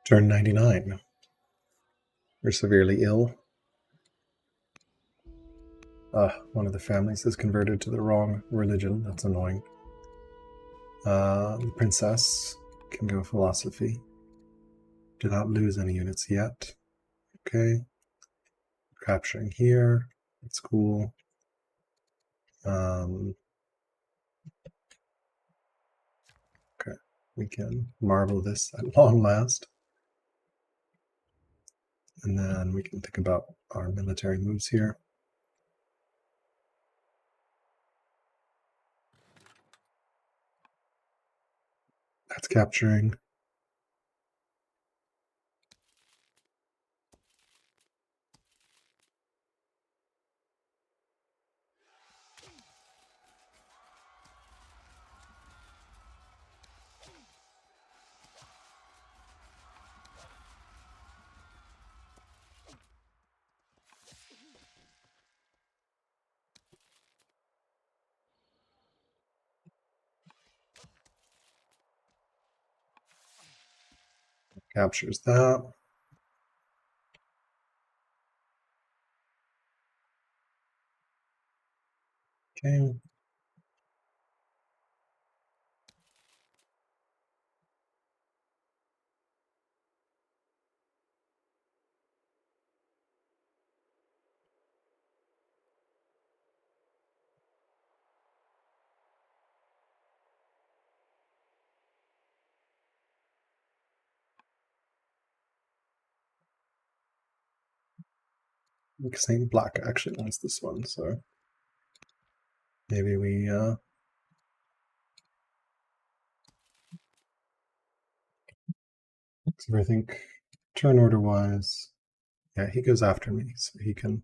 Turn 99. You're severely ill. One of the families has converted to the wrong religion. That's annoying. The princess can go philosophy. Did not lose any units yet. Okay. Capturing here. That's cool. Okay. We can marvel this at long last. And then we can think about our military moves here. That's capturing. Captures that. Okay. StBlak actually wants this one, so maybe we so I think turn order wise, yeah, he goes after me, so he can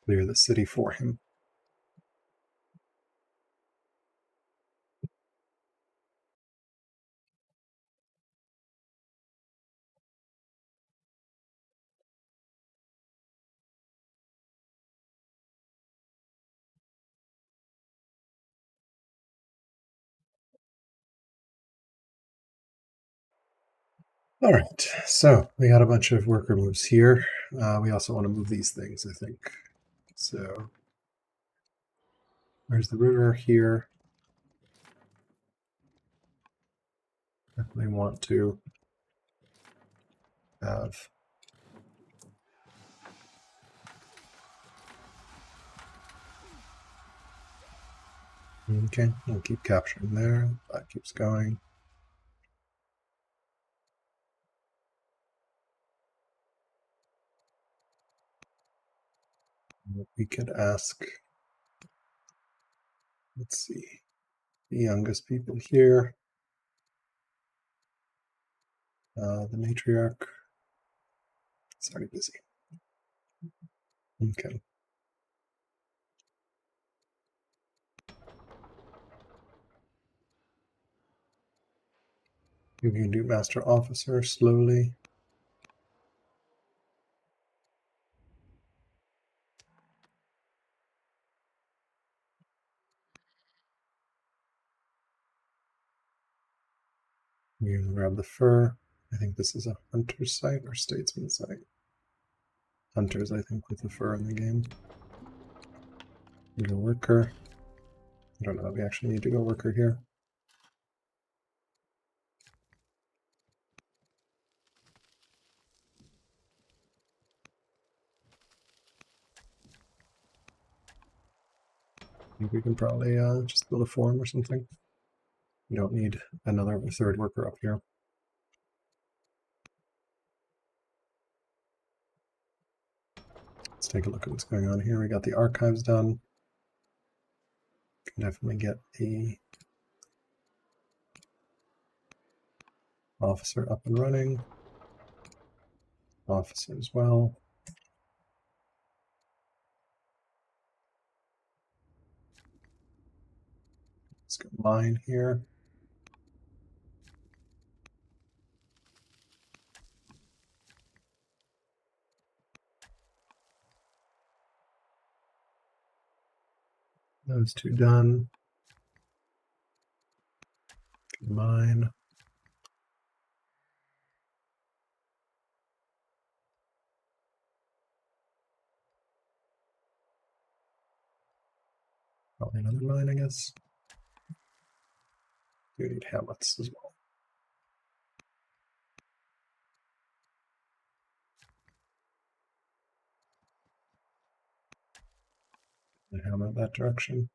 clear the city for him. All right, so we got a bunch of worker moves here. We also want to move these things, I think. So where's the river here? Definitely want to have okay, we'll keep capturing there. That keeps going. We could ask, let's see, the youngest people here. The matriarch. It's already busy. Okay. You can do master officer slowly. You can grab the fur. I think this is a hunter site or statesman site. Hunters, I think, with the fur in the game. Go worker. I don't know that we actually need to go worker here. I think we can probably just build a farm or something. We don't need another third worker up here. Let's take a look at what's going on here. We got the archives done. Can definitely get the officer up and running. Officer as well. Let's go mine here. Those two done. Mine. Probably another mine, I guess. We need hamlets as well. The hamlet that direction.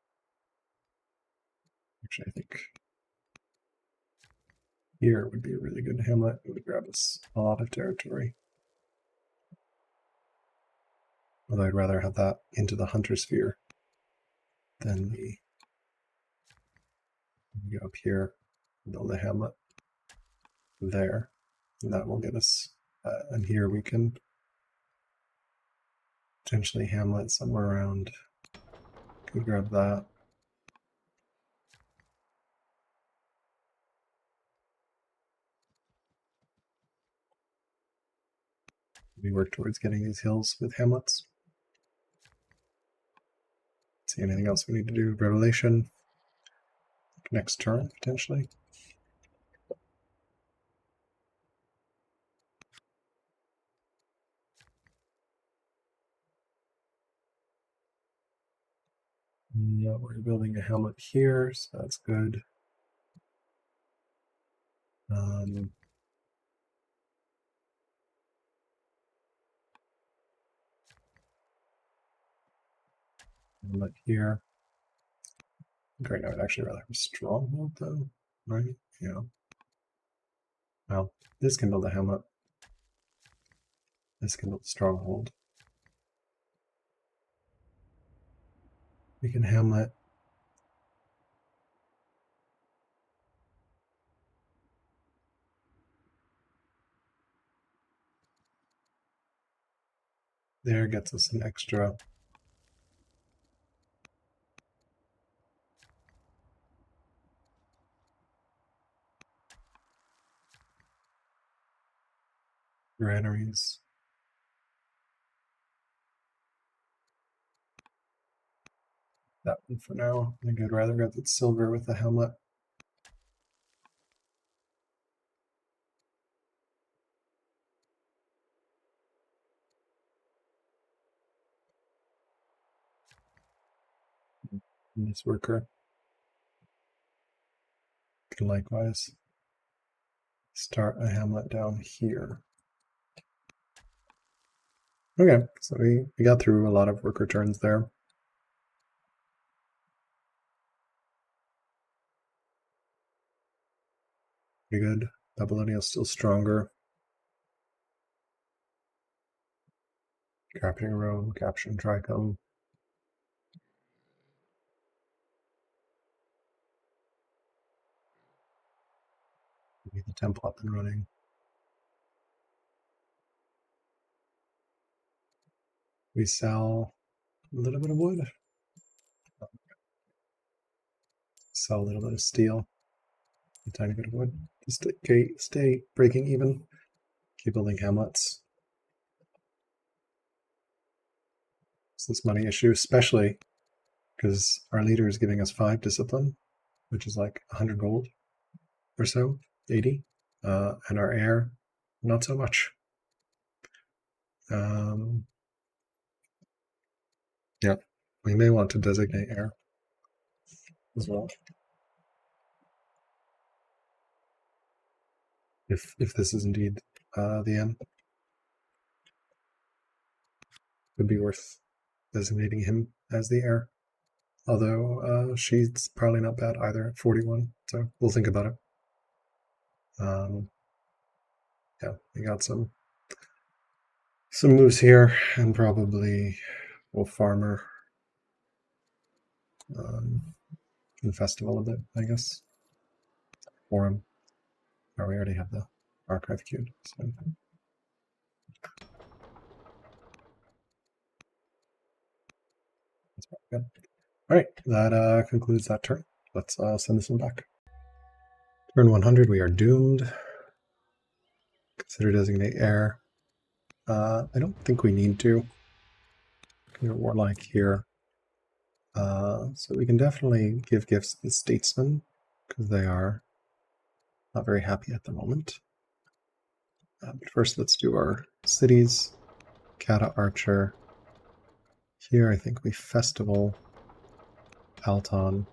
Actually, I think here would be a really good hamlet. It would grab us a lot of territory. Although I'd rather have that into the hunter sphere than the go up here, build a hamlet there, and that will get us. And here we can potentially hamlet somewhere around. Could grab that. We work towards getting these hills with hamlets. See anything else we need to do? Revelation. Next turn, potentially. Yeah, we're building a hamlet here, so that's good. Hamlet here. Great, I would actually rather have a stronghold though, right? Yeah. Well, this can build a hamlet. This can build a stronghold. We can hamlet. There gets us an extra. Granaries. That one for now. I think I'd rather get that silver with the hamlet. And this worker can likewise start a hamlet down here. Okay, so we got through a lot of worker turns there. Pretty good. Babylonia is still stronger. Capturing Rome, capturing Tricom. Get the temple up and running. We sell a little bit of wood. Sell a little bit of steel. A tiny bit of wood. Just stay breaking even. Keep building hamlets. It's this money issue, especially because our leader is giving us 5 discipline, which is like 100 gold or so, 80. And our heir, not so much. Yeah, we may want to designate heir as well. If this is indeed the end, would be worth designating him as the heir. Although she's probably not bad either at 41, so we'll think about it. Yeah, we got some moves here, and probably we'll farmer the festival a bit, I guess. Forum. Oh, we already have the archive queued. So. That's good. All right, that concludes that turn. Let's send this one back. Turn 100, we are doomed. Consider designate heir. I don't think we need to. Warlike here. So we can definitely give gifts to the Statesmen, because they are not very happy at the moment. But first, let's do our cities. Kata Archer. Here, I think we festival Palton,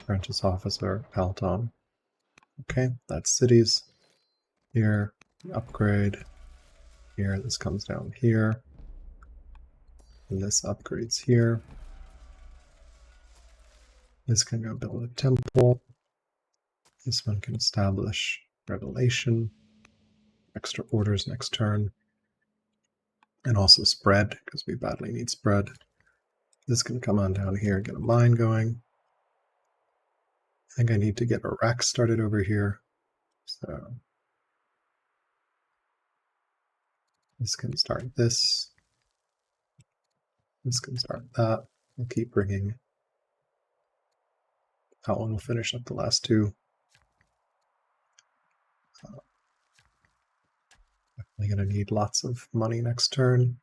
Apprentice Officer, Palton. Okay, that's cities. Here, upgrade. Here, this comes down here. And this upgrades here. This can go build a temple. This one can establish revelation. Extra orders next turn. And also spread, because we badly need spread. This can come on down here and get a mine going. I think I need to get a rack started over here. So this can start this. This can start that. We'll keep bringing. That one will finish up the last two. Definitely going to need lots of money next turn.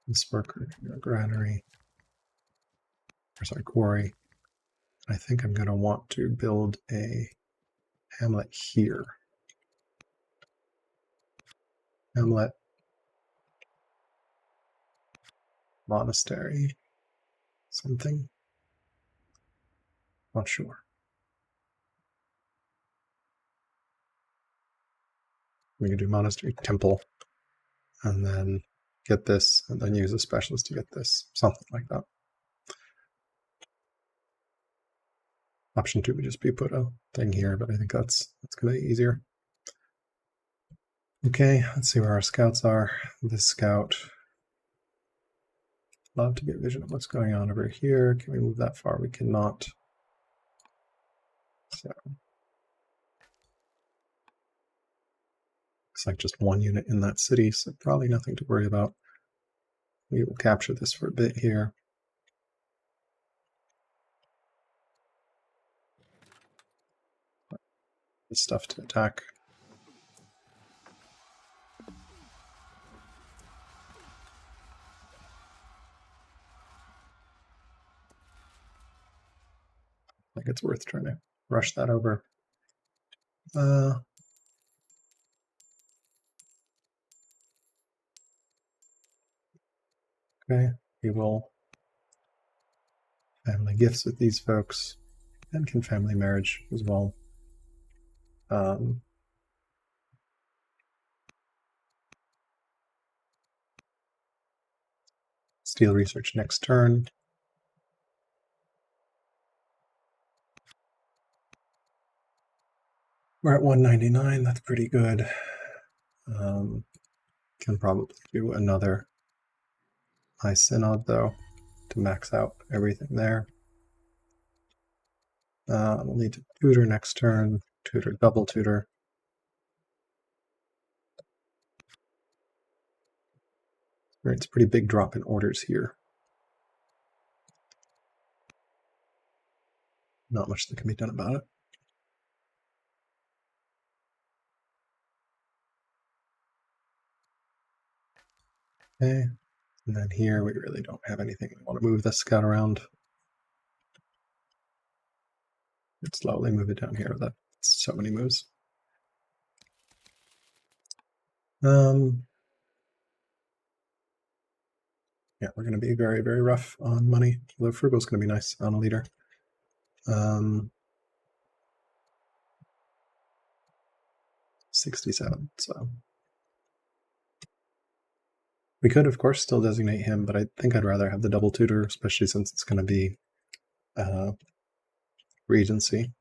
This worker, granary, or sorry, quarry. I think I'm going to want to build a hamlet here. Hamlet, monastery, something. Not sure. We can do monastery, temple, and then get this, and then use a specialist to get this, something like that. Option 2 would just be put a thing here, but I think that's going to be easier. Okay, let's see where our scouts are. This scout. Love to get vision of what's going on over here. Can we move that far? We cannot. So looks like just one unit in that city, so probably nothing to worry about. We will capture this for a bit here. This stuff to attack. I think it's worth trying to rush that over. Okay, we will family gifts with these folks, and can family marriage as well. Steel research next turn. We're at 199, that's pretty good. Can probably do another high synod though to max out everything there. We'll need to tutor next turn, tutor, double tutor. It's a pretty big drop in orders here. Not much that can be done about it. Okay, and then here we really don't have anything. We want to move this scout around. Let's slowly move it down here. That's so many moves. Yeah, we're going to be very, very rough on money. Although Frugal's going to be nice on a leader. 67, so. We could, of course, still designate him, but I think I'd rather have the double tutor, especially since it's going to be Regency.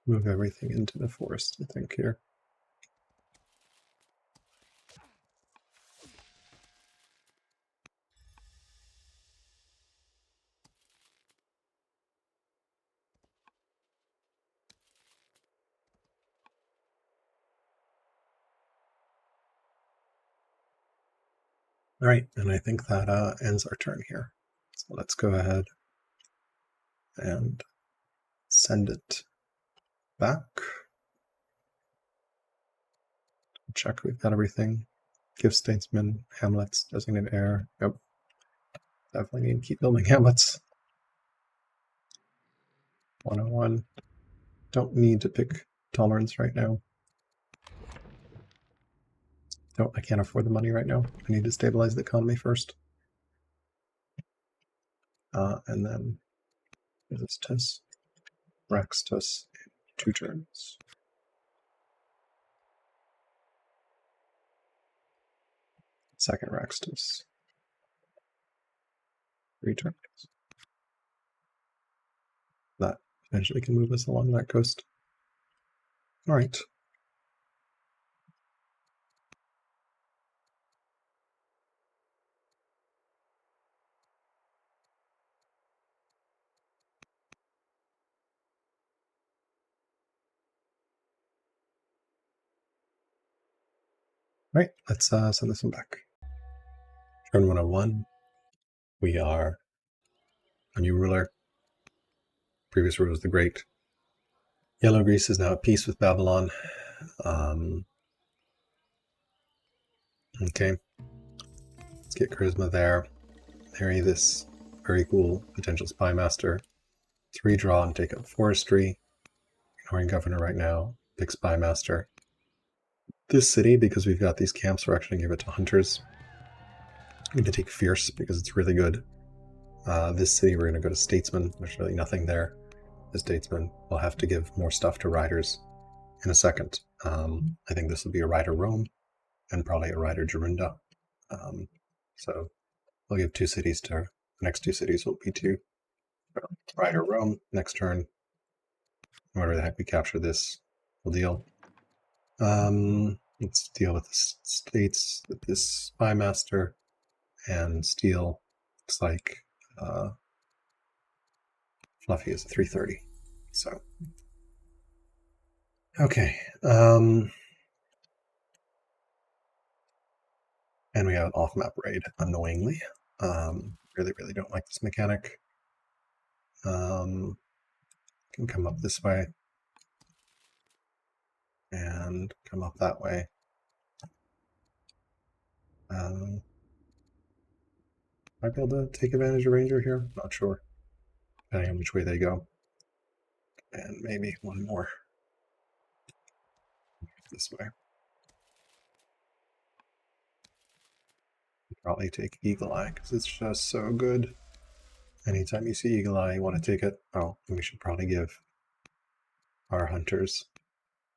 Move everything into the forest, I think, here. All right, and I think that ends our turn here. So let's go ahead and send it back. Check we've got everything. Give Statesmen, Hamlets, designate heir. Yep. Definitely need to keep building Hamlets. 101. Don't need to pick tolerance right now. I can't afford the money right now. I need to stabilize the economy first. And then resist Raxtus in 2 turns. Second Raxtus. 3 turns. That eventually can move us along that coast. All right. All right, let's send this one back. Turn 101. We are a new ruler. Previous ruler was the Great. Yellow Greece is now at peace with Babylon. Okay. Let's get charisma there. Marry this very cool potential spy master. 3 draw and take up forestry. Ignoring governor right now. Pick spy master. This city, because we've got these camps, we're actually going to give it to hunters. I'm going to take fierce because it's really good. This city, we're going to go to statesmen. There's really nothing there. The statesmen will have to give more stuff to riders in a second. I think this will be a rider Rome and probably a rider Jorunda. So we'll give 2 cities to the next 2 cities will be 2 rider Rome. Next turn, whatever the heck we capture this, we'll deal. Let's deal with the states, with this spy master, and steal. Looks like Fluffy is a 330. So okay. And we have an off-map raid, annoyingly. Really don't like this mechanic. Can come up this way. And come up that way. Might be able to take advantage of Ranger here. Not sure. Depending on which way they go. And maybe one more. This way. Probably take Eagle Eye because it's just so good. Anytime you see Eagle Eye, you want to take it. Oh, and we should probably give our hunters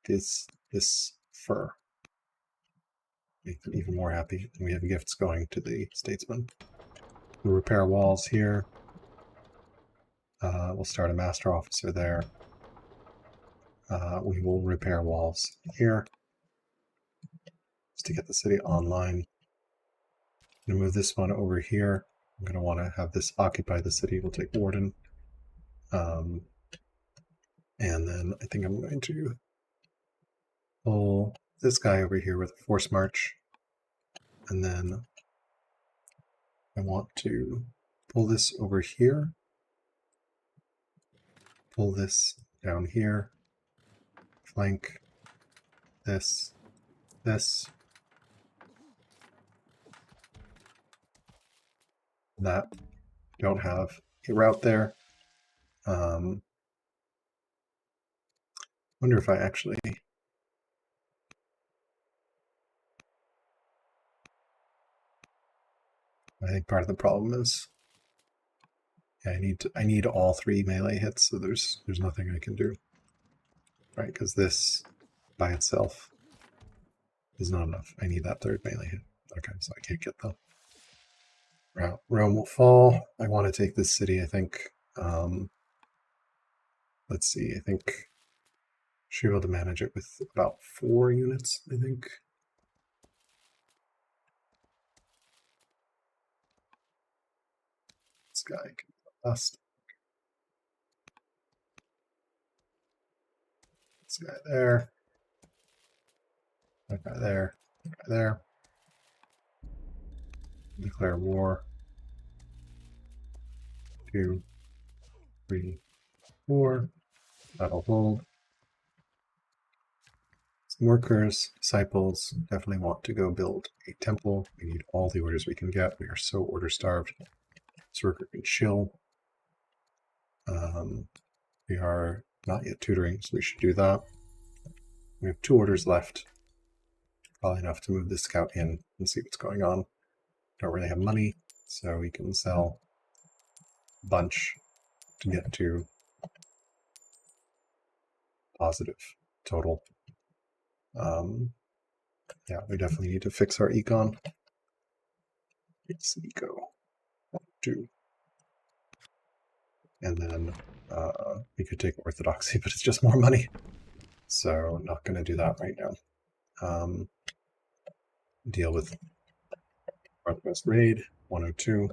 this fur. Make them even more happy. And we have gifts going to the statesmen. We'll repair walls here. We'll start a master officer there. We will repair walls here just to get the city online. I'm going to move this one over here. I'm going to want to have this occupy the city. We'll take Warden. And then I think I'm going to pull this guy over here with a force march. And then I want to pull this over here. Pull this down here. Flank this. That. Don't have a route there. Wonder if I actually... I think part of the problem is I need all 3 melee hits, so there's nothing I can do. Right, because this by itself is not enough. I need that 3rd melee hit. Okay, so I can't get the route. Rome will fall. I want to take this city, I think. Let's see, I think should be able to manage it with about 4 units, I think. This guy can bust. This guy there. That guy there. That guy there. Declare war. 2, 3, 4. That'll hold. Some workers, disciples, definitely want to go build a temple. We need all the orders we can get. We are so order starved. This worker can chill. We are not yet tutoring, so we should do that. We have 2 orders left. Probably enough to move this scout in and see what's going on. Don't really have money, so we can sell a bunch to get to positive total. Yeah, we definitely need to fix our econ. It's eco 2. And then we could take orthodoxy, but it's just more money. So not going to do that right now. Deal with Northwest Raid 102.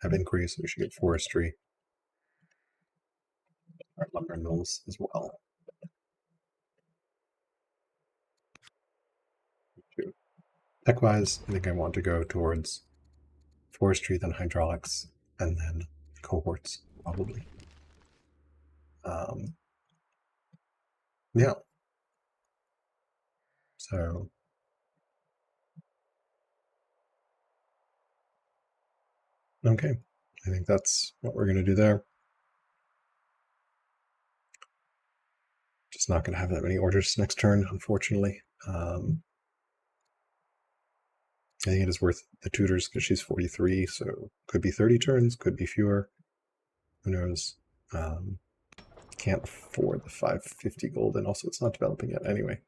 Have inquiries, so we should get forestry. Our lumber mills as well. Tech-wise, I think I want to go towards forestry, then hydraulics, and then cohorts, probably. Yeah. So okay, I think that's what we're going to do there. Just not going to have that many orders next turn, unfortunately. I think it is worth the tutors because she's 43, so could be 30 turns, could be fewer. Who knows? Can't afford the 550 gold, and also it's not developing yet anyway.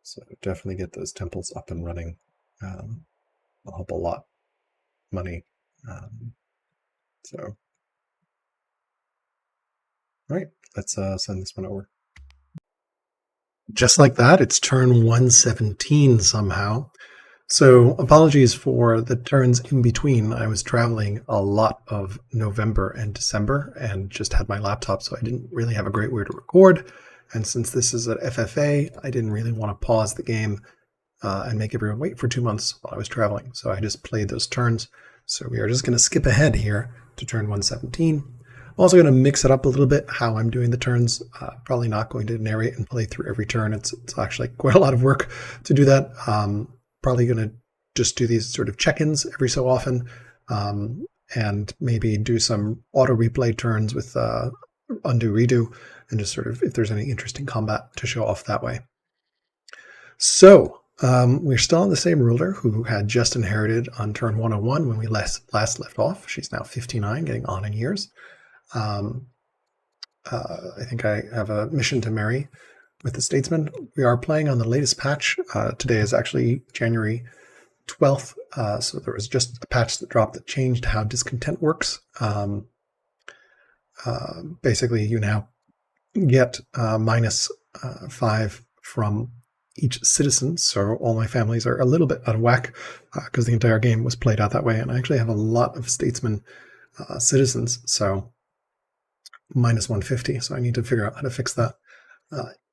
So definitely get those temples up and running. Will help a lot. Money. So, all right, let's send this one over. Just like that, it's turn 117 somehow. So apologies for the turns in between. I was traveling a lot of November and December and just had my laptop, so I didn't really have a great way to record. And since this is an FFA, I didn't really want to pause the game and make everyone wait for 2 months while I was traveling. So I just played those turns. So we are just going to skip ahead here to turn 117. I'm also going to mix it up a little bit how I'm doing the turns. Probably not going to narrate and play through every turn. It's actually quite a lot of work to do that. Probably going to just do these sort of check-ins every so often, and maybe do some auto replay turns with undo redo, and just sort of if there's any interesting combat to show off that way. So we're still on the same ruler who had just inherited on turn 101 when we last left off. She's now 59, getting on in years. I think I have a mission to marry with the Statesmen. We are playing on the latest patch. Today is actually January 12th, so there was just a patch that dropped that changed how discontent works. Basically, you now get -5 from each citizen, so all my families are a little bit out of whack because the entire game was played out that way, and I actually have a lot of Statesmen citizens, so -150, so I need to figure out how to fix that.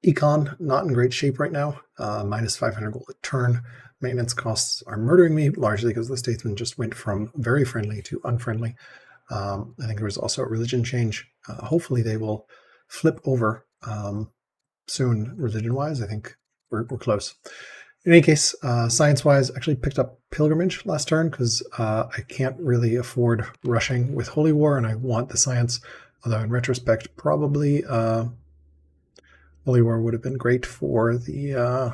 Econ, not in great shape right now, -500 gold a turn. Maintenance costs are murdering me, largely because the Statesmen just went from very friendly to unfriendly. I think there was also a religion change. Hopefully they will flip over soon, religion-wise. I think we're close. In any case, science-wise, actually picked up Pilgrimage last turn because I can't really afford rushing with Holy War, and I want the science, although in retrospect, probably Holy War would have been great for the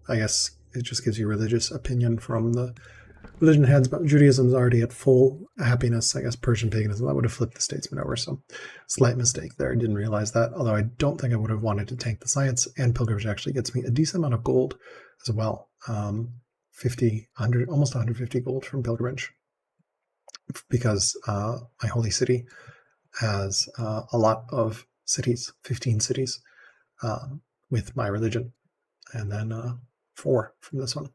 I guess it just gives you religious opinion from the religion heads, but Judaism is already at full happiness. I guess Persian paganism, that would have flipped the Statesmen over, so slight mistake there. I didn't realize that, although I don't think I would have wanted to tank the science, and Pilgrimage actually gets me a decent amount of gold as well. 50, 100, almost 150 gold from Pilgrimage, because my holy city has a lot of cities, 15 cities with my religion, and then 4 from this one.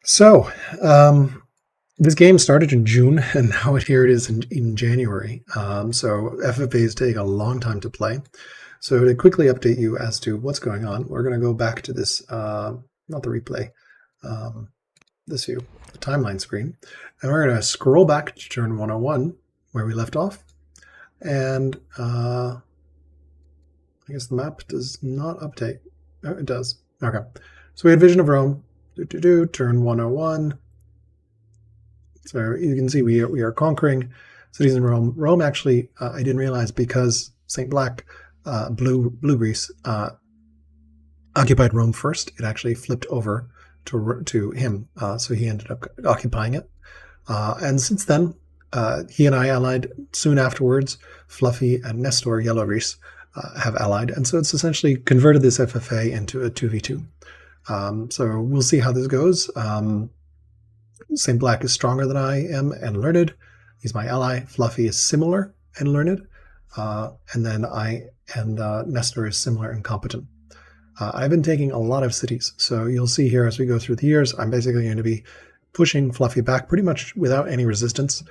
So this game started in June, and now here it is in January. So FFAs take a long time to play. So to quickly update you as to what's going on, we're going to go back to this, not the replay, this view, the timeline screen, and we're going to scroll back to turn 101 where we left off. And I guess the map does not update. Oh, it does. Okay. So we had Vision of Rome, turn 101. So you can see we are conquering cities in Rome. Rome actually, I didn't realize, because StBlak, Blue Greece, occupied Rome first. It actually flipped over to him, so he ended up occupying it. And since then, he and I allied soon afterwards. Fluffy and Nestor, Yellow Greece, have allied, and so it's essentially converted this FFA into a 2v2. So we'll see how this goes. StBlak is stronger than I am and learned. He's my ally. Fluffy is similar and learned. And then Nestor is similar and competent. I've been taking a lot of cities, so you'll see here as we go through the years, I'm basically going to be pushing Fluffy back pretty much without any resistance.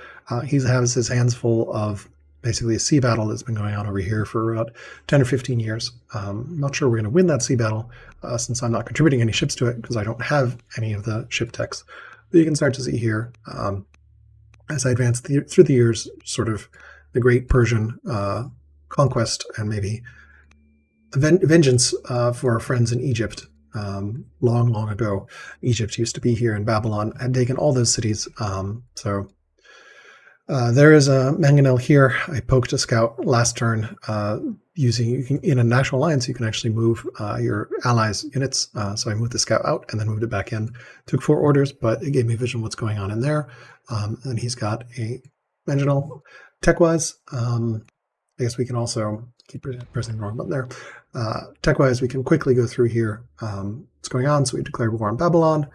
He has his hands full of basically a sea battle that's been going on over here for about 10 or 15 years. Not sure we're going to win that sea battle since I'm not contributing any ships to it because I don't have any of the ship techs. But you can start to see here, as I advance through the years, sort of the great Persian conquest and maybe vengeance for our friends in Egypt. Long ago, Egypt used to be here, and Babylon had taken all those cities. There is a mangonel here. I poked a scout last turn. In a national alliance, you can actually move your allies' units. So I moved the scout out and then moved it back in. Took 4 orders, but it gave me vision what's going on in there. And he's got a mangonel tech-wise. I guess we can also keep pressing the wrong button there. Tech-wise, we can quickly go through here what's going on. So we declared war on Babylon.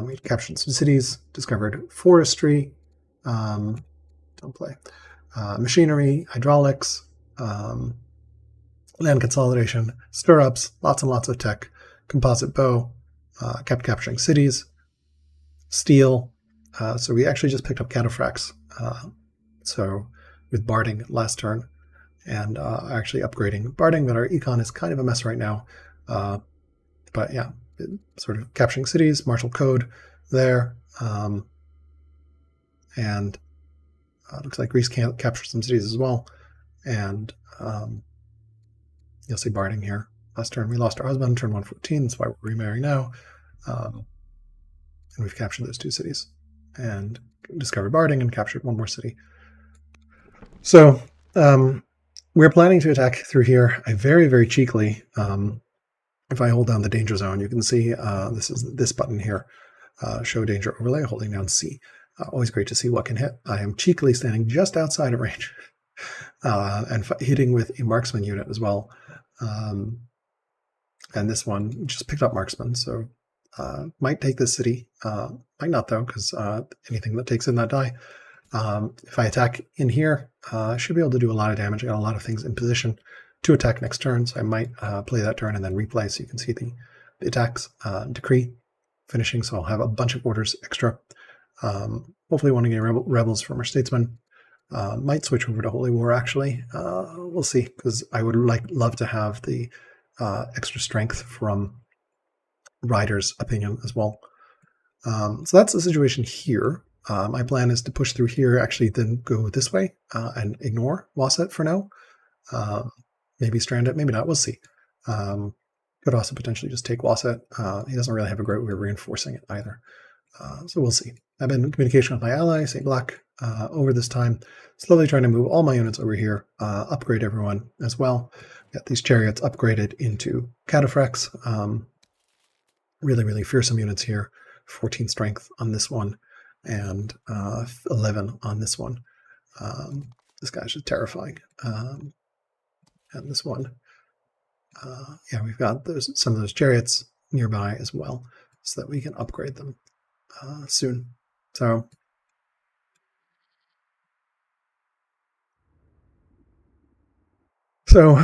We captured some cities, discovered forestry, don't play, machinery, hydraulics, land consolidation, stirrups, lots and lots of tech, composite bow, kept capturing cities, steel. So we actually just picked up cataphracts. So with barding last turn, and actually upgrading barding, but our econ is kind of a mess right now. But yeah, sort of capturing cities, martial code there. And looks like Greece can't capture some cities as well. And you'll see barding here. Last turn we lost our husband, turn 114, that's why we're remarrying now. And we've captured those 2 cities. And discovered barding and captured 1 more city. So we're planning to attack through here. I very cheekily, if I hold down the danger zone, you can see this is this button here, show danger overlay, holding down C. Always great to see what can hit. I am cheekily standing just outside of range and hitting with a marksman unit as well. And this one just picked up marksman, so might take this city. Might not though, because anything that takes in that die. If I attack in here, I should be able to do a lot of damage. I got a lot of things in position to attack next turn, so I might play that turn and then replay so you can see the attacks. Decree finishing, so I'll have a bunch of orders extra. Hopefully want to get rebels from our statesmen. Might switch over to Holy War actually. We'll see, because I would love to have the extra strength from Ryder's opinion as well. So that's the situation here. My plan is to push through here, actually then go this way and ignore Wasset for now. Maybe strand it, maybe not, we'll see. Could also potentially just take Wasset. He doesn't really have a great way of reinforcing it either. So we'll see. I've been in communication with my ally, StBlak, over this time, slowly trying to move all my units over here, upgrade everyone as well. Got these chariots upgraded into cataphracts. Really fearsome units here. 14 strength on this one, and 11 on this one. This guy's just terrifying. And this one, yeah, we've got some of those chariots nearby as well, so that we can upgrade them soon. So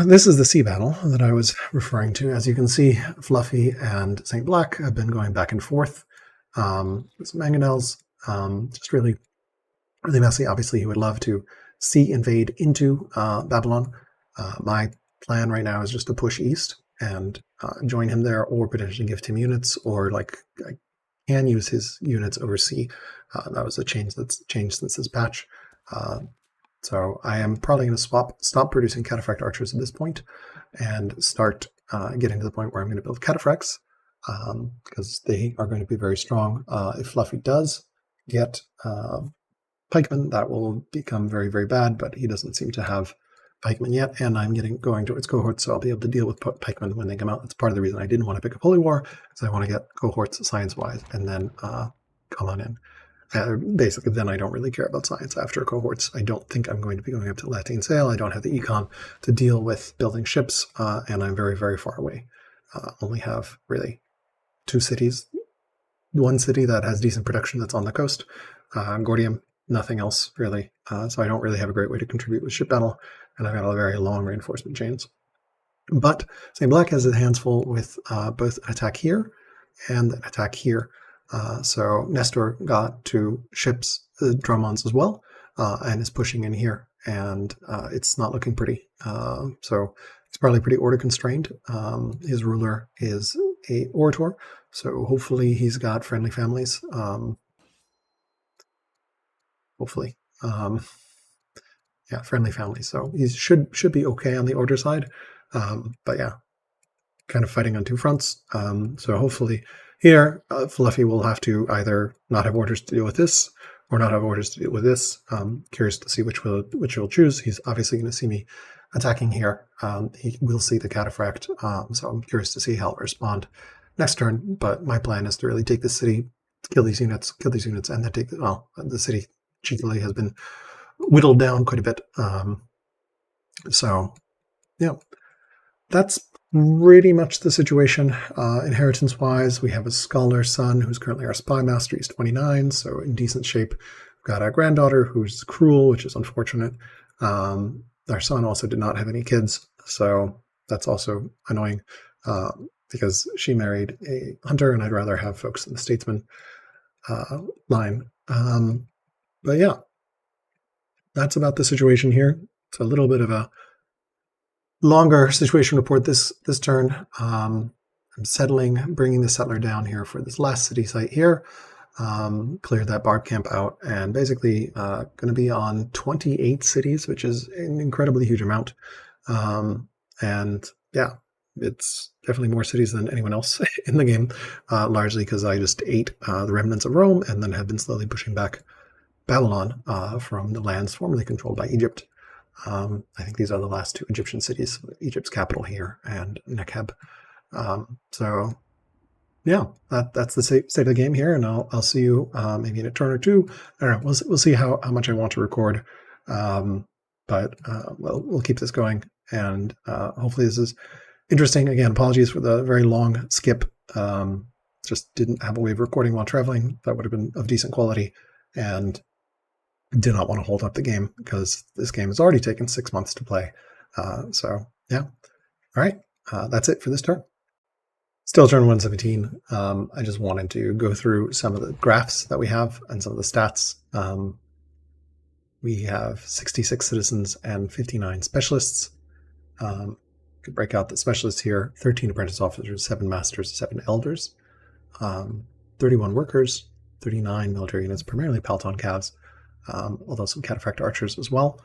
this is the sea battle that I was referring to. As you can see, Fluffy and StBlak have been going back and forth. Some mangonels, just really messy. Obviously, he would love to sea invade into Babylon. My plan right now is just to push east and join him there, or potentially gift him units, or like can use his units over sea. That was a change that's changed since this patch. So I am probably going to stop producing cataphract archers at this point and start getting to the point where I'm going to build cataphracts, because they are going to be very strong. If Fluffy does get pikemen, that will become very, very bad, but he doesn't seem to have pikemen yet, and I'm going towards cohorts, so I'll be able to deal with pikemen when they come out. That's part of the reason I didn't want to pick up Holy War, because I want to get cohorts science-wise, and then come on in. Basically, then I don't really care about science after cohorts. I don't think I'm going to be going up to Latine Sail. I don't have the econ to deal with building ships, and I'm very, very far away. Only have really 2 cities. One city that has decent production that's on the coast, Gordium, nothing else really. So I don't really have a great way to contribute with ship battle, and I've got a very long reinforcement chains. But StBlak has his hands full with both an attack here and an attack here. So Nestor got 2 ships, Drummons as well, and is pushing in here, and it's not looking pretty. So he's probably pretty order constrained. His ruler is a orator, so hopefully he's got friendly families. Hopefully, yeah, friendly families. So he should be okay on the order side. But yeah, kind of fighting on 2 fronts. So hopefully here, Fluffy will have to either not have orders to deal with this or not have orders to deal with this. Curious to see which he'll choose. He's obviously going to see me attacking here. He will see the cataphract, so I'm curious to see how he'll respond next turn. But my plan is to really take this city, kill these units, and then take the city cheekily has been whittled down quite a bit. So yeah, that's pretty much the situation. Inheritance-wise, we have a scholar son who's currently our spy master. He's 29, so in decent shape. We've got a granddaughter who's cruel, which is unfortunate. Our son also did not have any kids, so that's also annoying, because she married a hunter, and I'd rather have folks in the Statesmen line. But yeah, that's about the situation here. It's a little bit of a longer situation report this turn. I'm settling, bringing the settler down here for this last city site here. Cleared that barb camp out, and basically going to be on 28 cities, which is an incredibly huge amount. And yeah, it's definitely more cities than anyone else in the game, largely because I just ate the remnants of Rome and then have been slowly pushing back Babylon from the lands formerly controlled by Egypt. I think these are the last 2 Egyptian cities, Egypt's capital here and Nekheb. So yeah, that's the state of the game here, and I'll see you maybe in a turn or 2. I don't know. We'll see how much I want to record, but we'll keep this going, and hopefully this is interesting. Again, apologies for the very long skip. Just didn't have a way of recording while traveling that would have been of decent quality, and did not want to hold up the game because this game has already taken 6 months to play. So yeah, all right, that's it for this turn. Still turn 117. I just wanted to go through some of the graphs that we have and some of the stats. We have 66 citizens and 59 specialists. Could break out the specialists here: 13 apprentice officers, 7 masters, 7 elders, 31 workers, 39 military units, primarily Palton Cavs, although some cataphract archers as well.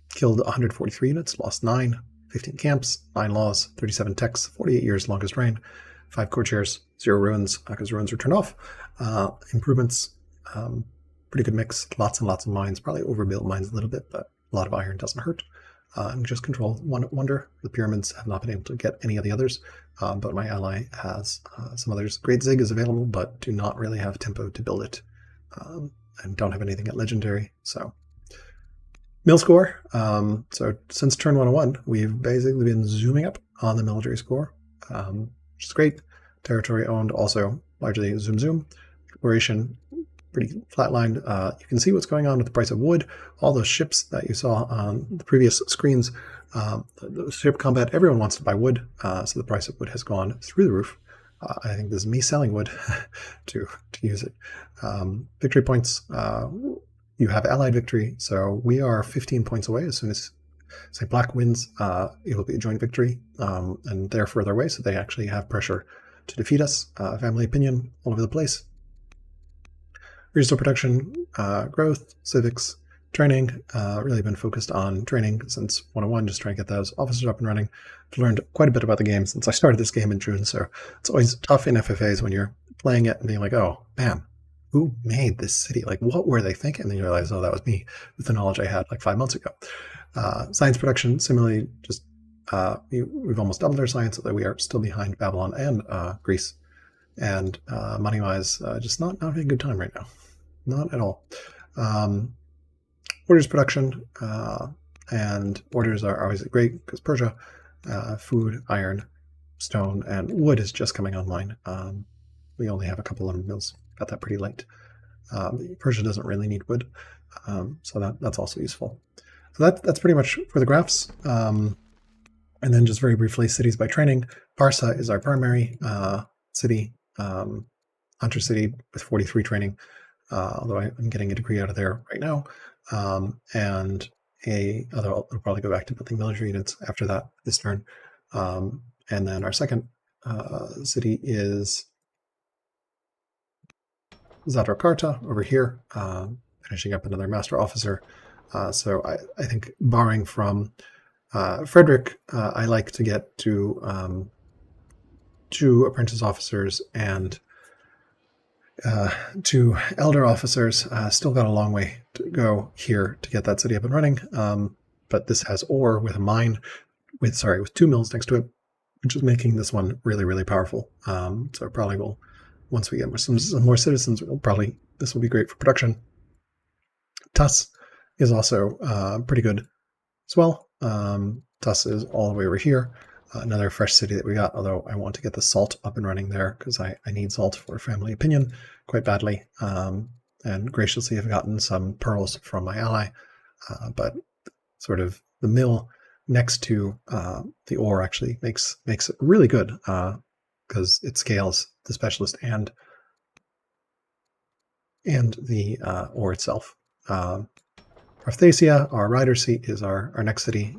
Killed 143 units, lost 9, 15 camps, 9 laws, 37 techs, 48 years longest reign, 5 courtiers, 0 ruins, because ruins were turned off. Improvements, pretty good mix, lots and lots of mines, probably overbuilt mines a little bit, but a lot of iron doesn't hurt. And just control one wonder. The pyramids have not been able to get any of the others, but my ally has some others. Great Zig is available, but do not really have tempo to build it, and don't have anything at legendary. So mill score. So since turn 101, we've basically been zooming up on the military score, which is great. Territory owned also largely zoom. Exploration pretty flatlined. You can see what's going on with the price of wood. All those ships that you saw on the previous screens, the ship combat, everyone wants to buy wood, so the price of wood has gone through the roof. I think this is me selling wood to use it. Victory points, you have allied victory, so we are 15 points away. As soon as StBlak wins, it will be a joint victory, and they're further away, so they actually have pressure to defeat us. Family opinion all over the place. Resource production, growth, civics, training. Really been focused on training since 101, just trying to get those officers up and running. I've learned quite a bit about the game since I started this game in June, so it's always tough in FFAs when you're playing it and being like, oh, bam, who made this city? Like, what were they thinking? And then you realize, oh, that was me with the knowledge I had like 5 months ago. Science production, similarly, just we've almost doubled our science, although we are still behind Babylon and Greece. And money-wise, just not having a good time right now. Not at all. Orders production, and orders are obviously great because Persia, food, iron, stone, and wood is just coming online. We only have a couple of mills. Got that pretty late. Persia doesn't really need wood, so that's also useful. So that's pretty much for the graphs. And then just very briefly, cities by training. Parsa is our primary city, hunter city with 43 training, although I'm getting a degree out of there right now. And although I'll probably go back to building military units after that this turn. And then our second city is Zatrakarta over here, finishing up another master officer. So I think borrowing from Frederik, I like to get to 2 apprentice officers and 2 elder officers. Still got a long way to go here to get that city up and running. But this has ore with a mine with 2 mills next to it, which is making this one really, really powerful. So probably will, once we get some more citizens, this will be great for production. Tuss is also pretty good as well. Tuss is all the way over here. Another fresh city that we got, although I want to get the salt up and running there because I need salt for family opinion quite badly. And graciously have gotten some pearls from my ally, but sort of the mill next to the ore actually makes it really good because it scales the specialist and the ore itself. Arthasia, our rider seat, is our next city.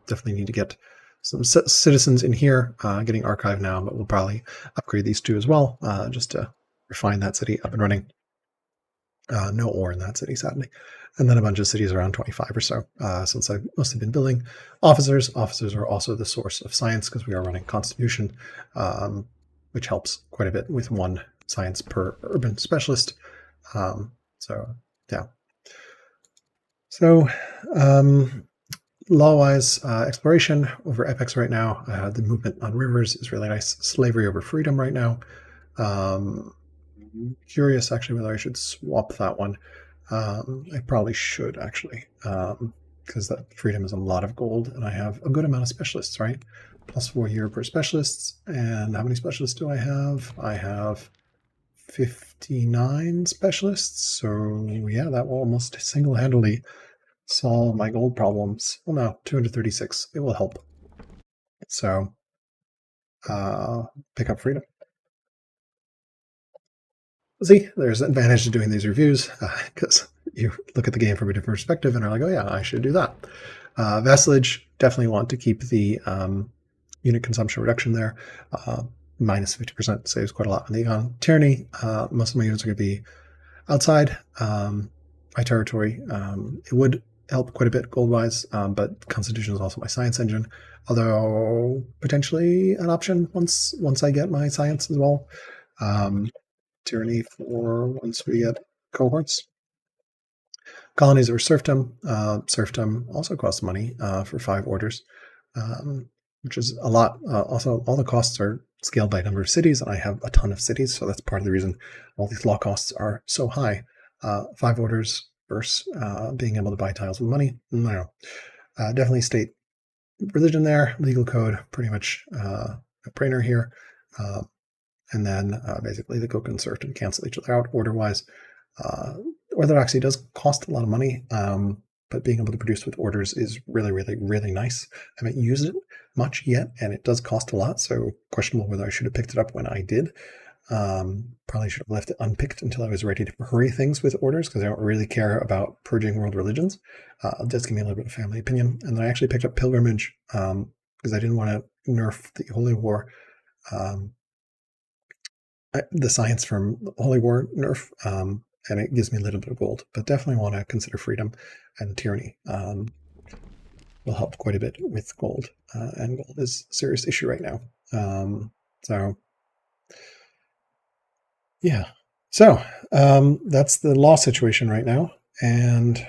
Definitely need to get some citizens in here, getting archived now, but we'll probably upgrade these 2 as well, just to refine that city up and running. No ore in that city, sadly. And then a bunch of cities, around 25 or so, since I've mostly been building officers. Officers are also the source of science because we are running Constitution, which helps quite a bit with 1 science per urban specialist. So, yeah. So, law-wise, exploration over epics right now. The movement on rivers is really nice. Slavery over freedom right now. Curious, actually, whether I should swap that one. I probably should, actually, because that freedom is a lot of gold, and I have a good amount of specialists, right? +4 here per specialists. And how many specialists do I have? I have 59 specialists. So, yeah, that will almost single-handedly solve my gold problems. Well, no, 236. It will help. So, pick up freedom. See, there's an advantage to doing these reviews because you look at the game from a different perspective and are like, oh yeah, I should do that. Vassalage, definitely want to keep the unit consumption reduction there. Minus 50% saves quite a lot on the econ. Tyranny, most of my units are going to be outside my territory. It would help quite a bit gold-wise, but Constitution is also my science engine, although potentially an option once I get my science as well. Tyranny for once we get cohorts. Colonies or serfdom. Serfdom also costs money for 5 orders, which is a lot. Also, all the costs are scaled by number of cities, and I have a ton of cities, so that's part of the reason all these law costs are so high. 5 orders versus being able to buy tiles with money. No. Definitely state religion there. Legal code, pretty much a brainer here. And then basically the Coke and Serfdom cancel each other out order-wise. Orthodoxy does cost a lot of money, but being able to produce with orders is really, really, really nice. I haven't used it much yet, and it does cost a lot, so questionable whether I should have picked it up when I did. Probably should have left it unpicked until I was ready to hurry things with orders, because I don't really care about purging world religions. It does give me a little bit of family opinion. And then I actually picked up Pilgrimage, because I didn't want to nerf the Holy War. the science from Holy War nerf, and it gives me a little bit of gold, but definitely want to consider freedom and tyranny. Will help quite a bit with gold, and gold is a serious issue right now. So yeah, so that's the law situation right now. And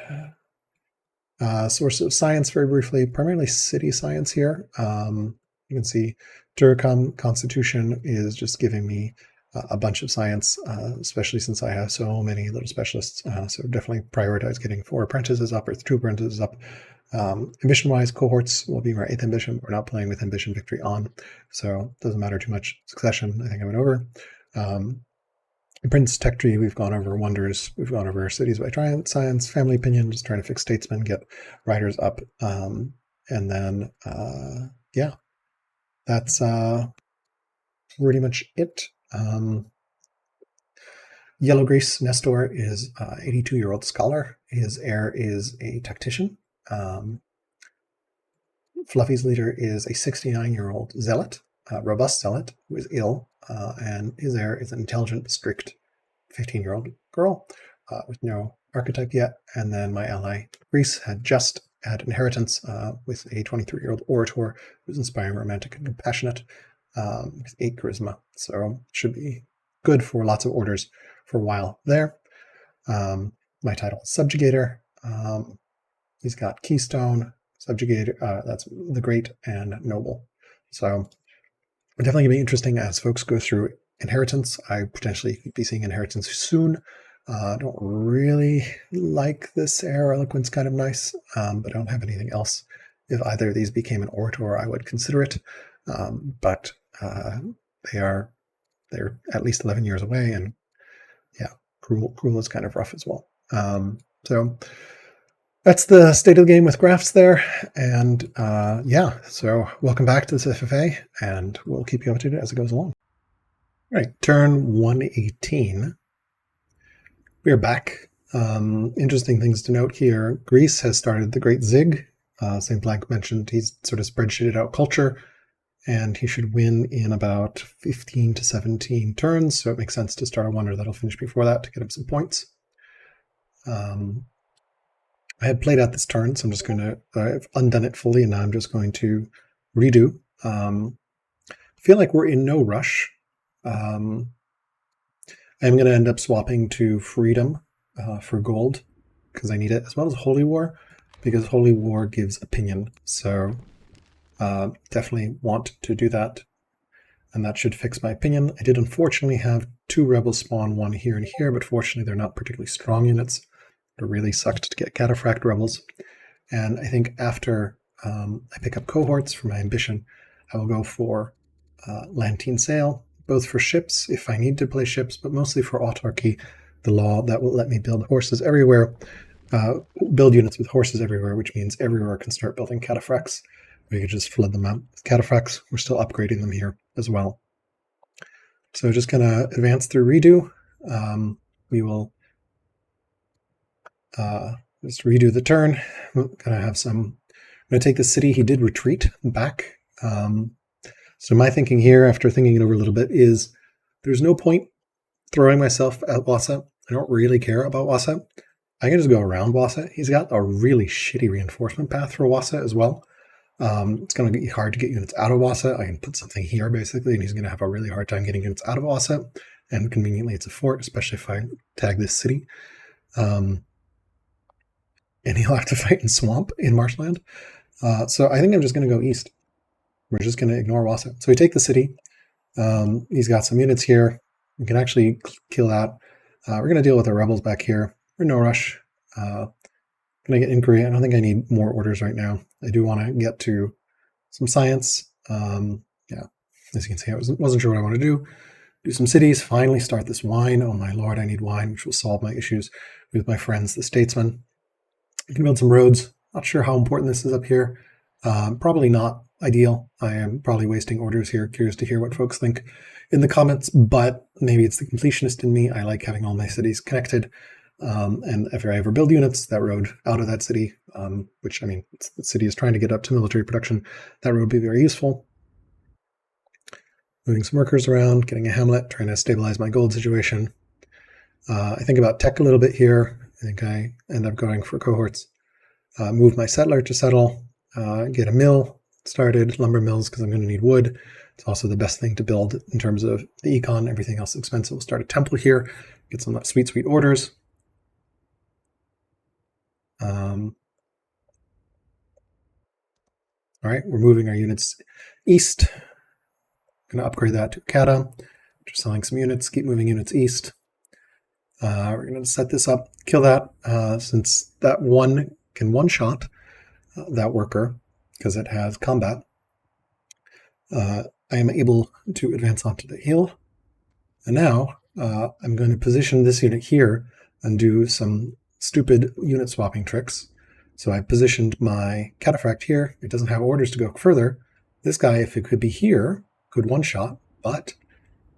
source of science, very briefly, primarily city science here. You can see Durham Constitution is just giving me a bunch of science, especially since I have so many little specialists. So definitely prioritize getting 4 apprentices up or 2 apprentices up. Ambition-wise, cohorts will be my 8th ambition. We're not playing with ambition victory on, so it doesn't matter too much. Succession, I think I went over. Prince Tech Tree, we've gone over wonders. We've gone over cities by science, family opinion, just trying to fix statesmen, get riders up. And then, yeah, that's pretty much it. Yellow Grease Nestor is an 82-year-old scholar. His heir is a tactician. Fluffy's leader is a 69-year-old zealot, robust zealot, who is ill, and his heir is an intelligent, strict 15-year-old girl with no archetype yet. And then my ally Greece had just had inheritance with a 23-year-old orator who's inspiring, romantic, and compassionate, with 8 charisma. So should be good for lots of orders for a while there. My title is Subjugator. He's got Keystone, Subjugator, that's the Great, and Noble. So definitely going to be interesting as folks go through inheritance. I potentially could be seeing inheritance soon. Don't really like this heir. Eloquence kind of nice, but I don't have anything else. If either of these became an orator, I would consider it. But they're at least 11 years away, and yeah, cruel is kind of rough as well. So that's the state of the game with graphs there. And yeah, so welcome back to this FFA, and we'll keep you updated as it goes along. All right, turn 118. We are back. Interesting things to note here. Greece has started the Great Zig. StBlak mentioned he's sort of spreadsheeted out culture, and he should win in about 15 to 17 turns. So it makes sense to start a wonder that'll finish before that to get him some points. I had played out this turn, so I'm just going to, I've undone it fully, and now I'm just going to redo. Feel like we're in no rush. I'm going to end up swapping to Freedom for gold, because I need it, as well as Holy War, because Holy War gives opinion. So definitely want to do that, and that should fix my opinion. I did unfortunately have 2 rebels spawn, 1 here and here, but fortunately they're not particularly strong units. It really sucked to get cataphract rebels. And I think after I pick up cohorts for my ambition, I will go for Lantine Sail, both for ships if I need to play ships, but mostly for autarky, the law that will let me build horses everywhere, build units with horses everywhere, which means everywhere I can start building cataphracts. We could just flood them out with cataphracts. We're still upgrading them here as well. So just going to advance through redo. We will just redo the turn. We're going to have some. I'm going to take the city. He did retreat back. So my thinking here, after thinking it over a little bit, is there's no point throwing myself at Wassa. I don't really care about Wassa. I can just go around Wassa. He's got a really shitty reinforcement path for Wassa as well. It's going to be hard to get units out of Wassa. I can put something here, basically, and he's going to have a really hard time getting units out of Wassa. And conveniently, it's a fort, especially if I tag this city. And he'll have to fight in swamp in marshland. So I think I'm just going to go east. We're just going to ignore Wassa. So we take the city. He's got some units here. We can actually kill that. We're going to deal with the rebels back here. We're in no rush. Going to get inquiry. I don't think I need more orders right now. I do want to get to some science. Yeah, as you can see, I wasn't sure what I want to do. Do some cities. Finally start this wine. Oh my lord, I need wine, which will solve my issues with my friends, the Statesmen. I can build some roads. Not sure how important this is up here. Probably not ideal. I am probably wasting orders here. Curious to hear what folks think in the comments, but maybe it's the completionist in me. I like having all my cities connected. And if I ever build units, that road out of that city, which, I mean, the city is trying to get up to military production, that road would be very useful. moving some workers around, getting a hamlet, trying to stabilize my gold situation. I think about tech a little bit here. I think I end up going for cohorts. Move my settler to settle, get a mill started, lumber mills, because I'm going to need wood. It's also the best thing to build in terms of the econ. Everything else is expensive. We'll start a temple here, get some sweet, sweet orders. All right, we're moving our units east. I'm going to upgrade that to Kata. Just selling some units, keep moving units east. We're going to set this up, kill that, since that one can one-shot that worker, because it has combat. I am able to advance onto the hill. And now I'm going to position this unit here and do some stupid unit swapping tricks. So I positioned my cataphract here. It doesn't have orders to go further. This guy, if it could be here, could one-shot, but...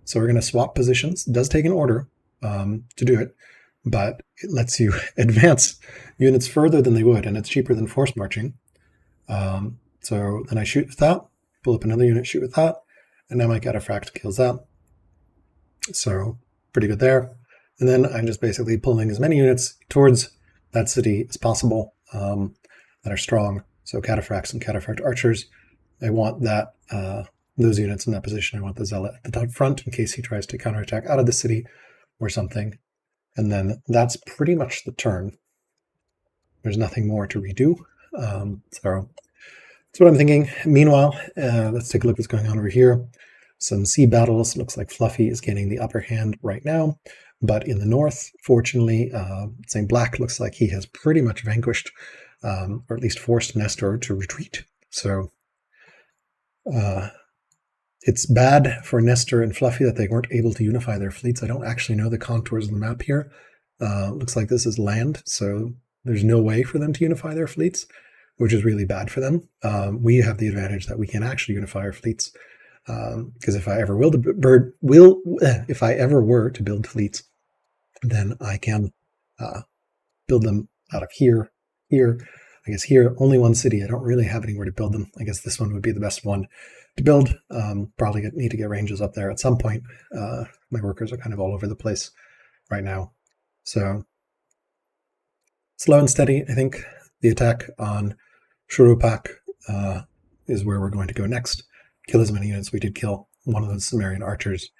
So we're going to swap positions. It does take an order to do it, but it lets you advance units further than they would, and it's cheaper than force marching. So then I shoot with that, pull up another unit, shoot with that, and now my cataphract kills that. So pretty good there. And then I'm just basically pulling as many units towards that city as possible that are strong. So cataphracts and cataphract archers. I want that those units in that position. I want the zealot at the top front in case he tries to counterattack out of the city or something. And then that's pretty much the turn. There's nothing more to redo. So that's what I'm thinking. Meanwhile, let's take a look what's going on over here. Some sea battles. Looks like Fluffy is getting the upper hand right now. But in the north, fortunately, StBlak looks like he has pretty much vanquished, or at least forced Nestor to retreat. So it's bad for Nestor and Fluffy that they weren't able to unify their fleets. I don't actually know the contours of the map here. Looks like this is land, so there's no way for them to unify their fleets, which is really bad for them. We have the advantage that we can actually unify our fleets, because if I ever were to build fleets, then I can build them out of here. I guess here, only one city. I don't really have anywhere to build them. I guess this one would be the best one to build. Probably need to get ranges up there at some point. My workers are kind of all over the place right now. So slow and steady. I think the attack on Shurupak is where we're going to go next. Kill as many units. We did kill one of those Sumerian archers.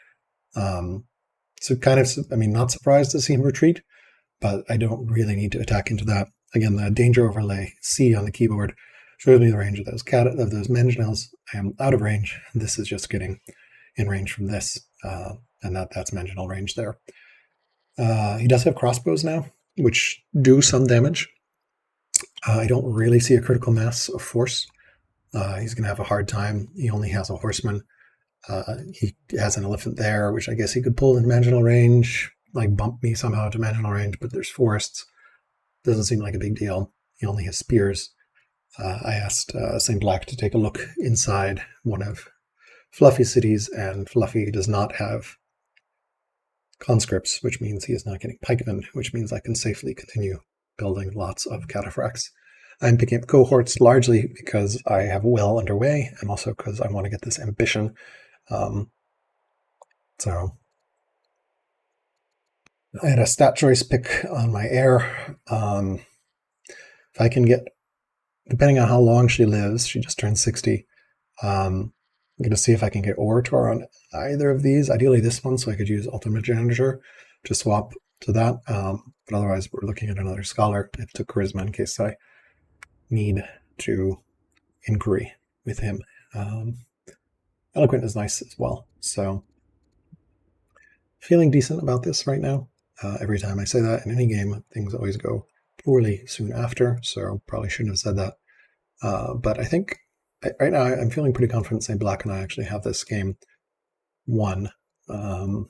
So kind of, I mean, not surprised to see him retreat, but I don't really need to attack into that. Again, the danger overlay C on the keyboard shows me the range of those mangonels. I am out of range. This is just getting in range from this, and that's mangonel range there. He does have crossbows now, which do some damage. I don't really see a critical mass of force. He's going to have a hard time. He only has a horseman. He has an elephant there, which I guess he could pull in mangonel range, like bump me somehow to mangonel range, but there's forests. Doesn't seem like a big deal. He only has spears. I asked StBlak to take a look inside one of Fluffy's cities, and Fluffy does not have conscripts, which means he is not getting pikemen, which means I can safely continue building lots of cataphracts. I'm picking up cohorts largely because I have well underway, and also because I want to get this ambition. So I had a stat choice pick on my heir. If I can get, depending on how long she lives, she just turned 60. I'm going to see if I can get Orator on either of these. Ideally this one, so I could use Ultimate Janitor to swap to that. But otherwise, we're looking at another Scholar to Charisma in case I need to inquiry with him. Eloquent is nice as well. So feeling decent about this right now. Every time I say that in any game, things always go poorly soon after, so probably shouldn't have said that. But I think right now I'm feeling pretty confident StBlak and I actually have this game won. But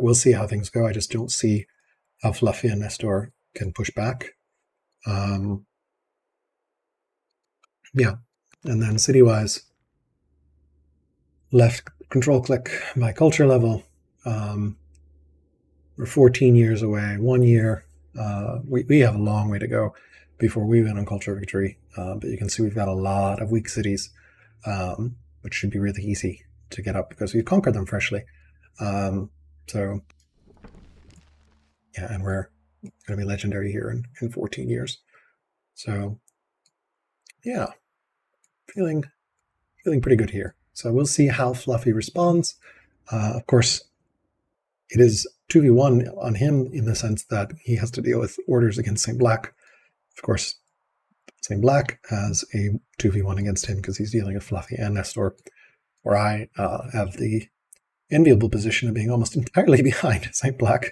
we'll see how things go. I just don't see how Fluffy and Nestor can push back. Yeah, and then city-wise, left control click by culture level. We're 14 years away, 1 year. We have a long way to go before we win on culture victory. But you can see we've got a lot of weak cities, which should be really easy to get up because we conquered them freshly. So yeah, and we're going to be legendary here in 14 years. So yeah, feeling pretty good here. So we'll see how Fluffy responds. Of course, it is 2v1 on him in the sense that he has to deal with orders against StBlak. Of course, StBlak has a 2v1 against him because he's dealing with Fluffy and Nestor, where I have the enviable position of being almost entirely behind StBlak.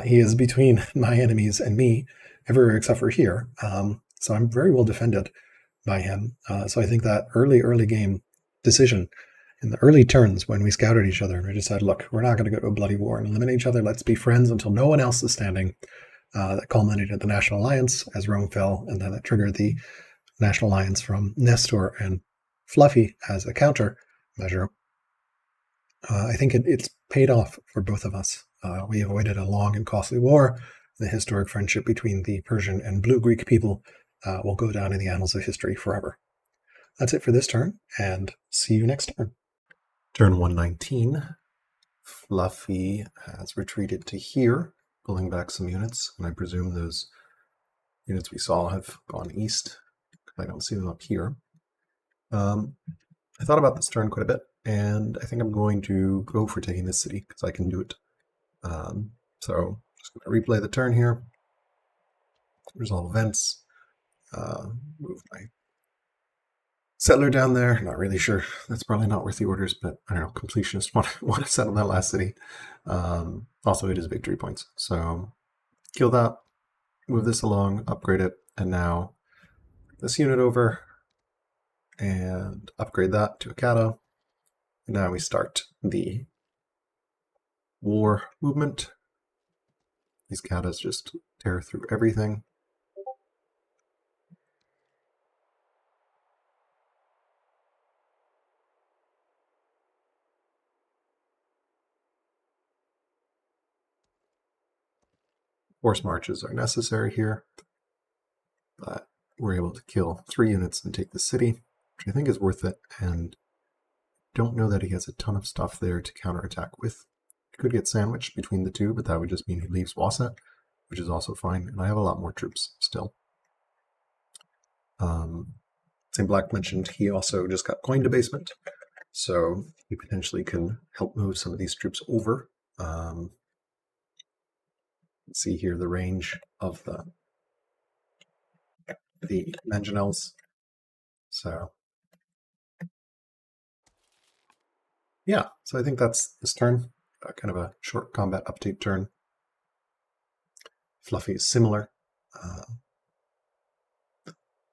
He is between my enemies and me everywhere except for here. So I'm very well defended by him. So I think that early game decision in the early turns when we scouted each other and we decided, look, we're not going to go to a bloody war and eliminate each other. Let's be friends until no one else is standing. That culminated at the National Alliance as Rome fell, and then that triggered the National Alliance from Nestor and Fluffy as a counter measure. I think it's paid off for both of us. We avoided a long and costly war. The historic friendship between the Persian and Blue Greek people will go down in the annals of history forever. That's it for this turn, and see you next turn. Turn 119. Fluffy has retreated to here, pulling back some units, and I presume those units we saw have gone east. I don't see them up here. I thought about this turn quite a bit, and I think I'm going to go for taking this city because I can do it. So just going to replay the turn here. Resolve events. Move my settler down there. Not really sure. That's probably not worth the orders, but I don't know. Completionists want to settle that last city. Also, it is victory points. So kill that, move this along, upgrade it, and now this unit over and upgrade that to a kata. And now we start the war movement. These katas just tear through everything. Force marches are necessary here, but we're able to kill 3 units and take the city, which I think is worth it, and don't know that he has a ton of stuff there to counterattack with. He could get sandwiched between the two, but that would just mean he leaves Waset, which is also fine, and I have a lot more troops still. StBlak mentioned he also just got coin debasement, so he potentially can help move some of these troops over. See here the range of the Mangonels. So yeah, so I think that's this turn. Kind of a short combat update turn. Fluffy is similar.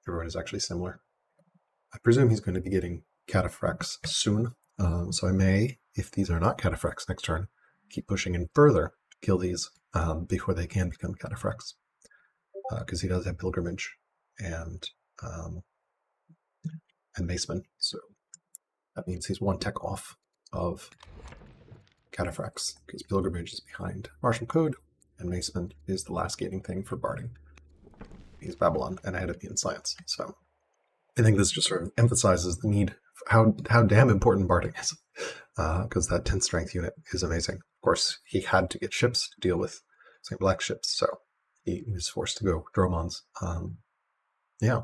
Everyone is actually similar. I presume he's going to be getting cataphracts soon. So I may, if these are not cataphracts next turn, keep pushing in further to kill these before they can become cataphracts. Because he does have pilgrimage and Maceman. So that means he's 1 tech off of cataphracts because pilgrimage is behind martial code and Maceman is the last gating thing for barding. He's Babylon and ahead of me in science. So I think this just sort of emphasizes the need, how damn important barding is, because that 10 strength unit is amazing. Of course, he had to get ships to deal with StBlak ships, so he was forced to go Dromons. Yeah.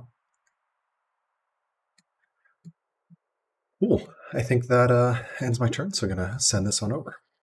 Cool. I think that ends my turn, so I'm going to send this on over.